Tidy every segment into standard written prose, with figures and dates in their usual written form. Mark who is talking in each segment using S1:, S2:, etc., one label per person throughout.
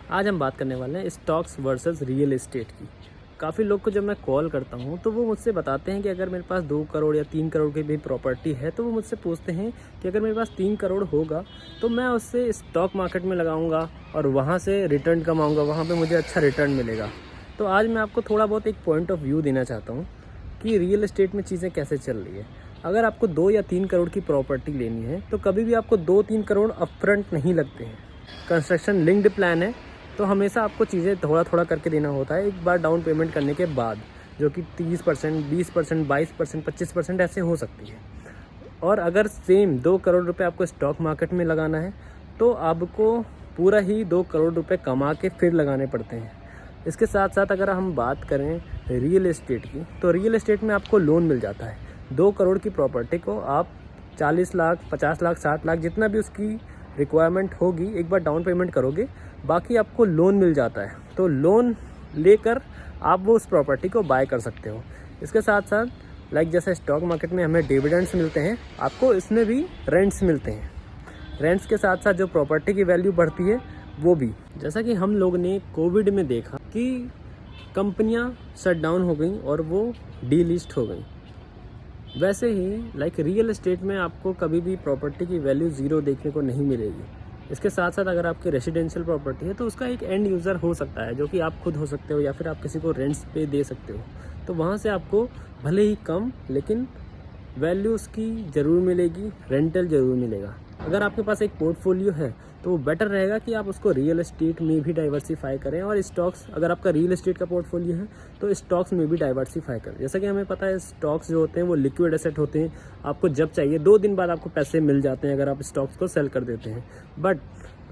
S1: आज हम बात करने वाले हैं स्टॉक्स वर्सेस रियल एस्टेट की। काफ़ी लोग को जब मैं कॉल करता हूं तो वो मुझसे बताते हैं कि अगर मेरे पास 2 करोड़ या 3 करोड़ की भी प्रॉपर्टी है तो वो मुझसे पूछते हैं कि अगर मेरे पास 3 करोड़ होगा तो मैं उससे स्टॉक मार्केट में लगाऊंगा और वहां से रिटर्न कमाऊंगा, वहां पे मुझे अच्छा रिटर्न मिलेगा। तो आज मैं आपको थोड़ा बहुत एक पॉइंट ऑफ व्यू देना चाहता हूँ कि रियल एस्टेट में चीज़ें कैसे चल रही है। अगर आपको 2 या 3 करोड़ की प्रॉपर्टी लेनी है तो कभी भी आपको 2-3 करोड़ अपफ्रंट नहीं लगते हैं। कंस्ट्रक्शन लिंक्ड प्लान है तो हमेशा आपको चीज़ें थोड़ा थोड़ा करके देना होता है एक बार डाउन पेमेंट करने के बाद, जो कि 30%, 20%, 22%, 25% ऐसे हो सकती है। और अगर सेम 2 करोड़ रुपए आपको स्टॉक मार्केट में लगाना है तो आपको पूरा ही 2 करोड़ रुपए कमा के फिर लगाने पड़ते हैं। इसके साथ साथ अगर हम बात करें रियल एस्टेट की तो रियल एस्टेट में आपको लोन मिल जाता है। 2 करोड़ की प्रॉपर्टी को आप 40 लाख, 50 लाख, 60 लाख जितना भी उसकी रिक्वायरमेंट होगी एक बार डाउन पेमेंट करोगे, बाकी आपको लोन मिल जाता है। तो लोन लेकर आप वो उस प्रॉपर्टी को बाय कर सकते हो। इसके साथ साथ जैसे स्टॉक मार्केट में हमें डिविडेंड्स मिलते हैं, आपको इसमें भी रेंट्स मिलते हैं। रेंट्स के साथ साथ जो प्रॉपर्टी की वैल्यू बढ़ती है वो भी, जैसा कि हम लोग ने कोविड में देखा कि कंपनियां शट डाउन हो गई और वो डीलिस्ट हो गई। वैसे ही रियल एस्टेट में आपको कभी भी प्रॉपर्टी की वैल्यू ज़ीरो देखने को नहीं मिलेगी। इसके साथ साथ अगर आपकी रेसिडेंशियल प्रॉपर्टी है तो उसका एक एंड यूज़र हो सकता है, जो कि आप खुद हो सकते हो या फिर आप किसी को रेंट्स पे दे सकते हो। तो वहाँ से आपको भले ही कम लेकिन वैल्यू उसकी ज़रूर मिलेगी, रेंटल ज़रूर मिलेगा। अगर आपके पास एक पोर्टफोलियो है तो बेटर रहेगा कि आप उसको रियल एस्टेट में भी डाइवर्सिफाई करें और स्टॉक्स, अगर आपका रियल एस्टेट का पोर्टफोलियो है तो स्टॉक्स में भी डाइवर्सिफाई करें। जैसा कि हमें पता है स्टॉक्स जो होते हैं वो लिक्विड एसेट होते हैं, आपको जब चाहिए 2 दिन बाद आपको पैसे मिल जाते हैं अगर आप स्टॉक्स को सेल कर देते हैं। बट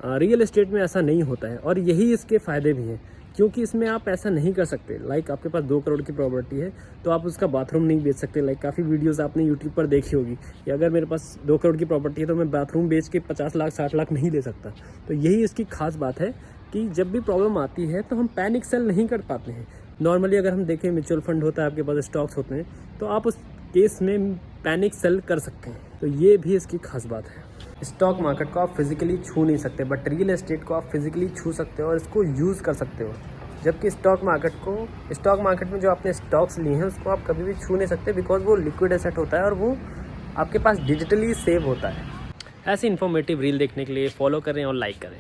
S1: रियल एस्टेट में ऐसा नहीं होता है और यही इसके फ़ायदे भी हैं, क्योंकि इसमें आप ऐसा नहीं कर सकते। आपके पास 2 करोड़ की प्रॉपर्टी है तो आप उसका बाथरूम नहीं बेच सकते। काफ़ी वीडियोस आपने यूट्यूब पर देखी होगी कि अगर मेरे पास 2 करोड़ की प्रॉपर्टी है तो मैं बाथरूम बेच के 50 लाख 60 लाख नहीं ले सकता। तो यही इसकी खास बात है कि जब भी प्रॉब्लम आती है तो हम पैनिक सेल नहीं कर पाते हैं। नॉर्मली अगर हम देखें म्यूचुअल फंड होता है, आपके पास स्टॉक्स होते हैं, तो आप उस केस में पैनिक सेल कर सकते हैं। तो ये भी इसकी खास बात है। स्टॉक मार्केट को आप फिजिकली छू नहीं सकते, बट रियल एस्टेट को आप फिजिकली छू सकते हो और इसको यूज़ कर सकते हो। जबकि स्टॉक मार्केट में जो आपने स्टॉक्स लिए हैं उसको आप कभी भी छू नहीं सकते, बिकॉज वो लिक्विड एसेट होता है और वो आपके पास डिजिटली सेव होता है। ऐसी इन्फॉर्मेटिव रील देखने के लिए फॉलो करें और लाइक करें।